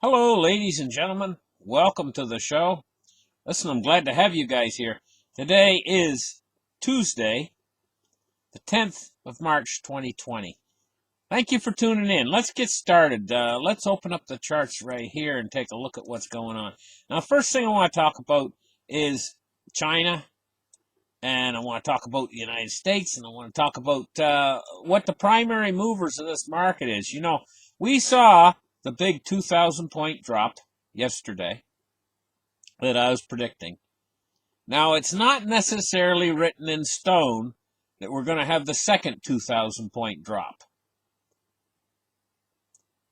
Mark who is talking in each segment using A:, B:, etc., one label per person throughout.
A: Hello, ladies and gentlemen. Welcome to the show. Listen, I'm glad to have you guys here. Today is Tuesday, the 10th of March, 2020. Thank you for tuning in. Let's get started. Let's open up the charts right here and take a look at what's going on. Now, the first thing I want to talk about is China, and I want to talk about the United States, and I want to talk about what the primary movers of this market is. You know, we saw the big 2,000 point drop yesterday that I was predicting. Now, it's not necessarily written in stone that we're going to have the second 2,000 point drop.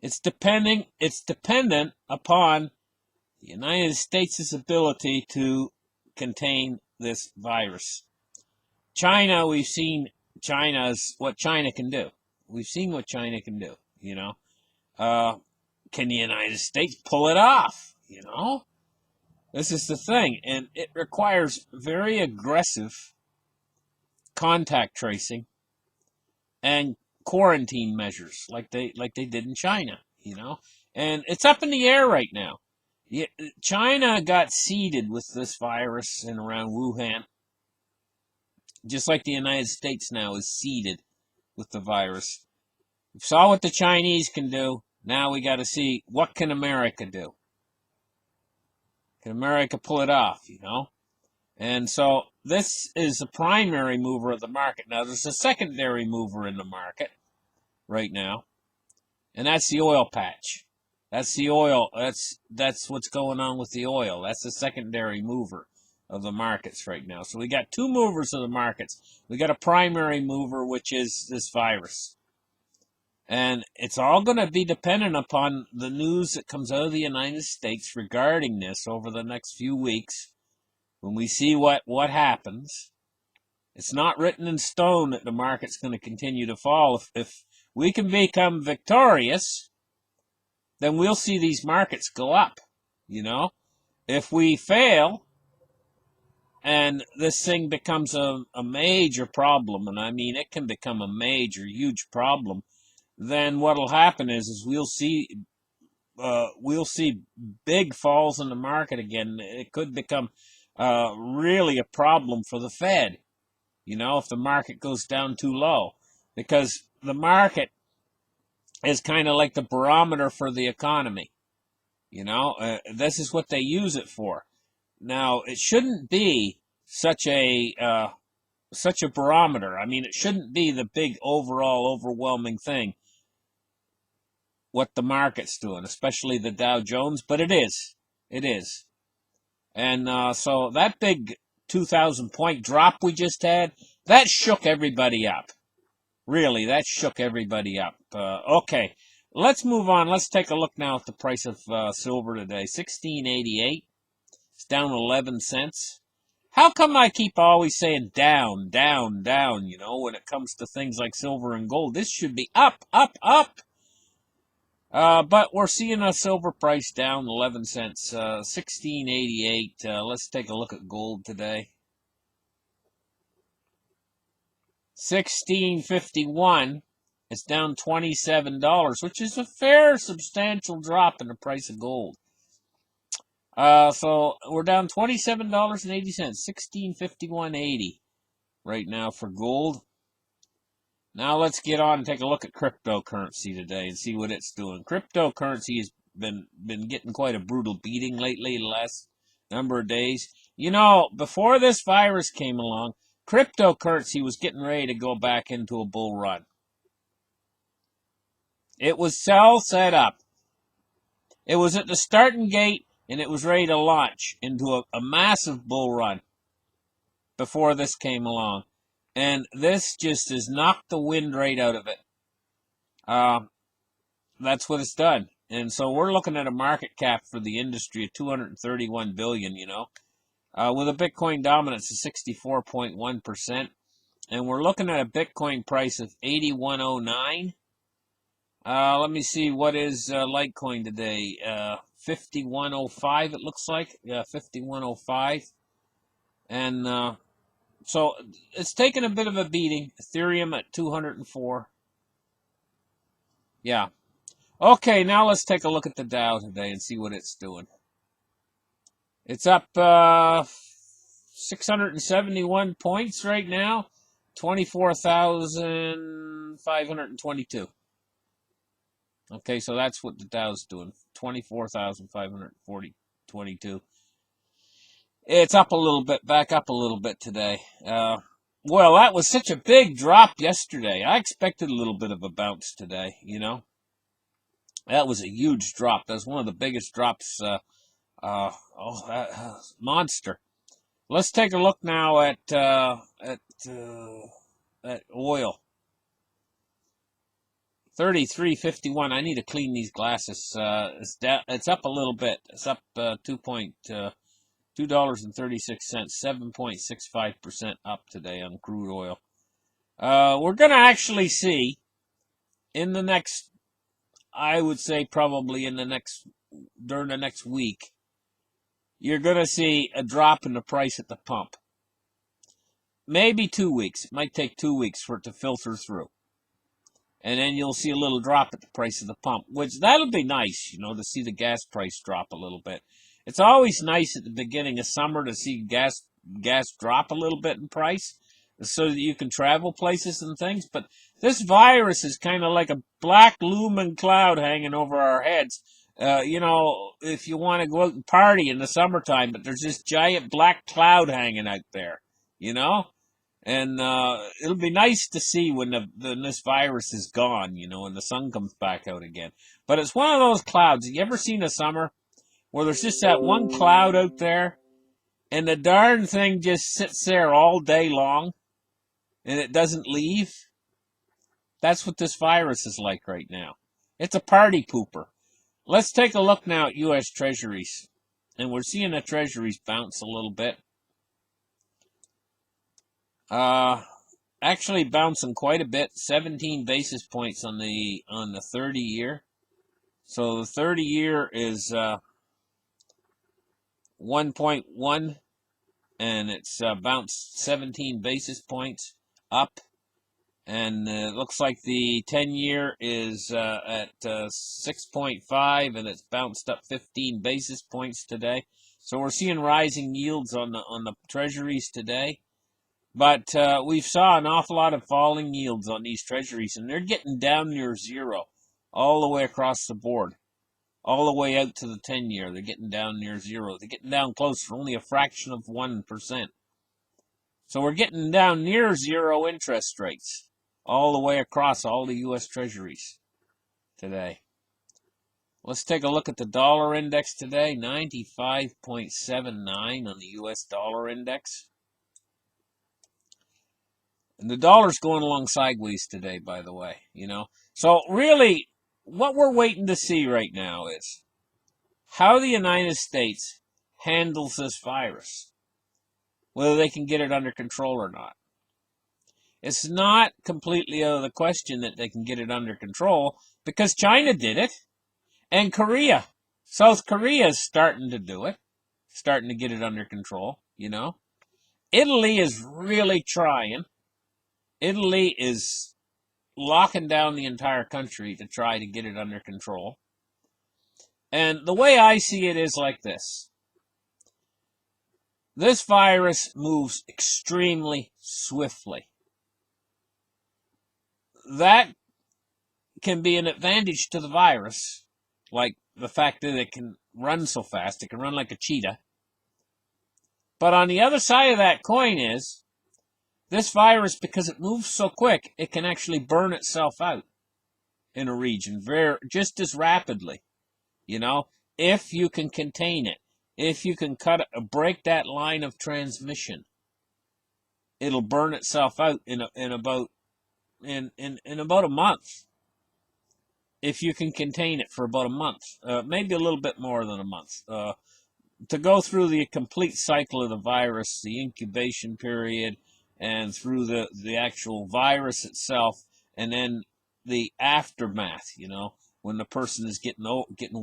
A: It's dependent upon the United States' ability to contain this virus. China, we've seen what China can do. We've seen what China can do, you know. Can the United States pull it off, you know? This is the thing, and it requires very aggressive contact tracing and quarantine measures like they did in China, you know. And it's up in the air right now. China got seeded with this virus in around Wuhan, just like the United States now is seeded with the virus. We saw what the Chinese can do. Now we got to see what can America do. Can America pull it off, you know? And so this is the primary mover of the market. Now there's a secondary mover in the market right now, and that's the oil patch. That's the oil. That's what's going on with the oil. That's the secondary mover of the markets right now. So we got two movers of the markets. We got a primary mover, which is this virus. And it's all going to be dependent upon the news that comes out of the United States regarding this over the next few weeks. When we see what happens, it's not written in stone that the market's going to continue to fall. If we can become victorious, then we'll see these markets go up, you know. If we fail, and this thing becomes a major problem, and I mean it can become a major, huge problem, then what'll happen is we'll see big falls in the market again. It could become really a problem for the Fed, you know, if the market goes down too low, because the market is kind of like the barometer for the economy, you know. This is what they use it for. Now, it shouldn't be such a barometer. I mean, it shouldn't be the big overall overwhelming thing what the market's doing, especially the Dow Jones, but it is. It is. And so that big 2,000 point drop we just had, that shook everybody up. Really, that shook everybody up. Okay, let's move on. Let's take a look now at the price of silver today. 16.88. It's down 11 cents. How come I keep always saying down, down, down, you know, when it comes to things like silver and gold? This should be up, up, up. But we're seeing a silver price down 11 cents, 16.88. Let's take a look at gold today. 16.51. It's down $27, which is a fair, substantial drop in the price of gold. So we're down $27.80, 16.51.80 right now for gold. Now let's get on and take a look at cryptocurrency today and see what it's doing. Cryptocurrency has been getting quite a brutal beating lately, the last number of days. You know, before this virus came along, cryptocurrency was getting ready to go back into a bull run. It was all set up. It was at the starting gate, and it was ready to launch into a massive bull run before this came along. And this just has knocked the wind right out of it. That's what it's done. And so we're looking at a market cap for the industry of $231 billion, you know, with a Bitcoin dominance of 64.1%. And we're looking at a Bitcoin price of 8109. Let me see, what is Litecoin today? 5105, it looks like. Yeah, 5105. And so it's taken a bit of a beating. Ethereum at 204. Yeah. Okay, now let's take a look at the Dow today and see what it's doing. It's up 671 points right now, 24,522. Okay, so that's what the Dow's doing, 24,522. It's up a little bit, back up a little bit today. Well, that was such a big drop yesterday. I expected a little bit of a bounce today, you know. That was a huge drop. That was one of the biggest drops. Monster. Let's take a look now at oil. 33.51. I need to clean these glasses. It's up a little bit. It's up $2.36, 7.65% up today on crude oil. We're going to actually see in the next, I would say probably during the next week, you're going to see a drop in the price at the pump. Maybe 2 weeks. It might take 2 weeks for it to filter through. And then you'll see a little drop at the price of the pump, which that'll be nice, you know, to see the gas price drop a little bit. It's always nice at the beginning of summer to see gas drop a little bit in price so that you can travel places and things. But this virus is kind of like a black looming cloud hanging over our heads. You know, if you want to go out and party in the summertime, but there's this giant black cloud hanging out there, you know? And it'll be nice to see when this virus is gone, you know, and the sun comes back out again. But it's one of those clouds. Have you ever seen a summer where there's just that one cloud out there, and the darn thing just sits there all day long, and it doesn't leave? That's what this virus is like right now. It's a party pooper. Let's take a look now at U.S. Treasuries. And we're seeing the Treasuries bounce a little bit. Actually bouncing quite a bit, 17 basis points on the 30-year. So the 30-year is 1.1, and it's bounced 17 basis points up. And it looks like the 10-year is at 6.5, and it's bounced up 15 basis points today. So we're seeing rising yields on the Treasuries today. But we've saw an awful lot of falling yields on these treasuries, and they're getting down near zero all the way across the board, all the way out to the 10-year. They're getting down near zero. They're getting down close for only a fraction of 1%. So we're getting down near zero interest rates all the way across all the U.S. treasuries today. Let's take a look at the dollar index today, 95.79 on the U.S. dollar index. And the dollar's going along sideways today, by the way, you know. So really, what we're waiting to see right now is how the United States handles this virus, whether they can get it under control or not. It's not completely out of the question that they can get it under control because China did it, and South Korea is starting to do it, starting to get it under control, you know. Italy is really trying. Italy is locking down the entire country to try to get it under control. And the way I see it is like this. This virus moves extremely swiftly. That can be an advantage to the virus, like the fact that it can run so fast. It can run like a cheetah. But on the other side of that coin is, this virus, because it moves so quick, it can actually burn itself out in a region just as rapidly, you know, if you can contain it. If you can break that line of transmission, it'll burn itself out in about a month. If you can contain it for about a month, maybe a little bit more than a month, to go through the complete cycle of the virus, the incubation period, and through the actual virus itself, and then the aftermath, you know, when the person is getting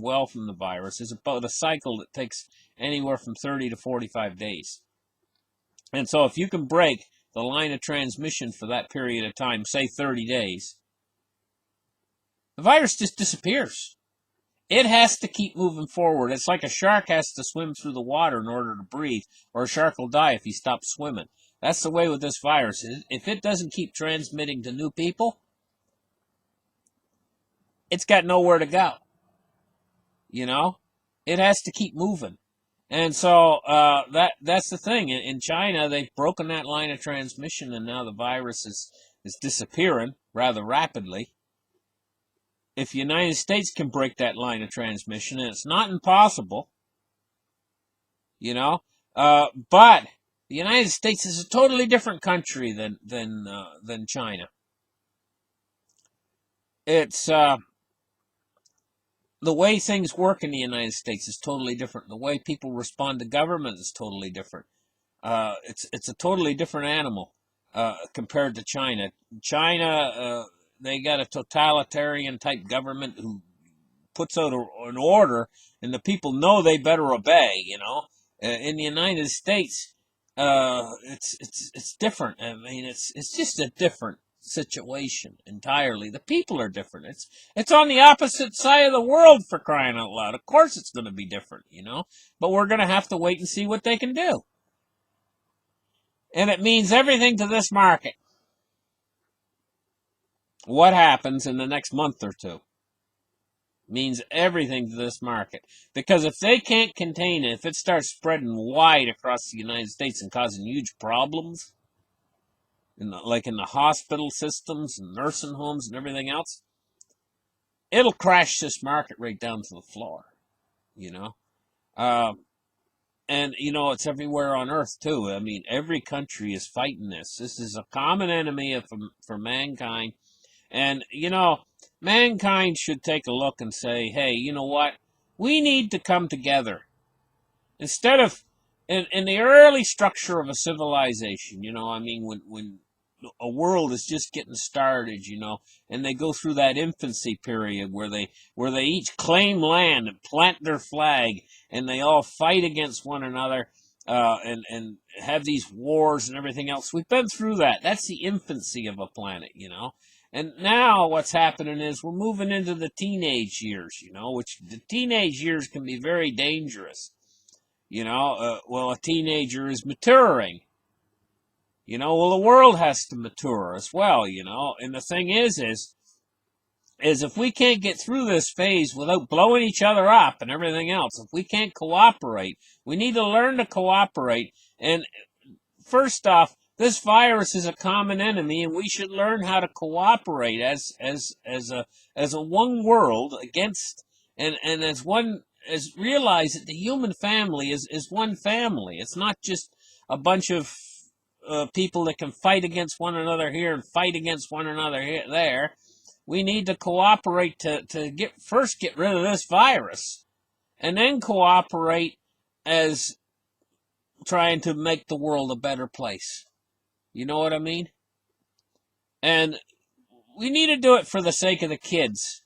A: well from the virus, is about a cycle that takes anywhere from 30 to 45 days. And so if you can break the line of transmission for that period of time, say 30 days, The virus just disappears. It has to keep moving forward. It's like a shark has to swim through the water in order to breathe, or a shark will die if he stops swimming. That's the way with this virus. If it doesn't keep transmitting to new people, it's got nowhere to go. You know, it has to keep moving. And so that's the thing. In China, they've broken that line of transmission, and now the virus is disappearing rather rapidly. If the United States can break that line of transmission, and it's not impossible, you know, but the United States is a totally different country than China. It's the way things work in the United States is totally different. The way people respond to government is totally different. It's a totally different animal compared to China. China, they got a totalitarian type government who puts out an order, and the people know they better obey. In the United States, it's different. I mean, it's just a different situation entirely. The people are different. It's on the opposite side of the world, for crying out loud. Of course it's going to be different, but we're going to have to wait and see what they can do. And it means everything to this market. What happens in the next month or two means everything to this market. Because if they can't contain it, if it starts spreading wide across the United States and causing huge problems, like in the hospital systems and nursing homes and everything else, it'll crash this market right down to the floor, and, it's everywhere on earth, too. I mean, every country is fighting this. This is a common enemy for mankind. And, mankind should take a look and say, hey, you know what? We need to come together. Instead of, in the early structure of a civilization, when a world is just getting started, and they go through that infancy period where they each claim land and plant their flag, and they all fight against one another, and have these wars and everything else. We've been through that. That's the infancy of a planet, And now what's happening is we're moving into the teenage years, which the teenage years can be very dangerous. A teenager is maturing. The world has to mature as well, And the thing is if we can't get through this phase without blowing each other up and everything else, if we can't cooperate, we need to learn to cooperate. And first off, this virus is a common enemy, and we should learn how to cooperate as a one world against, and as realize that the human family is one family. It's not just a bunch of people that can fight against one another here and fight against one another there. We need to cooperate to get rid of this virus, and then cooperate as trying to make the world a better place. You know what I mean? And we need to do it for the sake of the kids.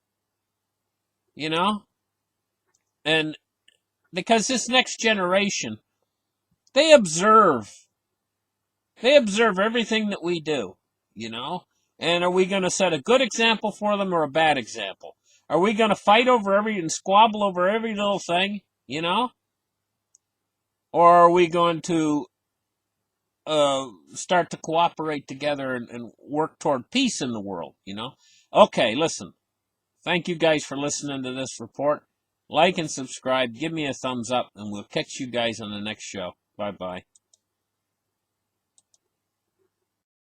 A: And because this next generation, they observe everything that we do, And are we going to set a good example for them or a bad example? Are we going to fight over and squabble over every little thing, Or are we going to start to cooperate together and work toward peace in the world, Okay, listen. Thank you guys for listening to this report. Like and subscribe. Give me a thumbs up, and we'll catch you guys on the next show. Bye-bye.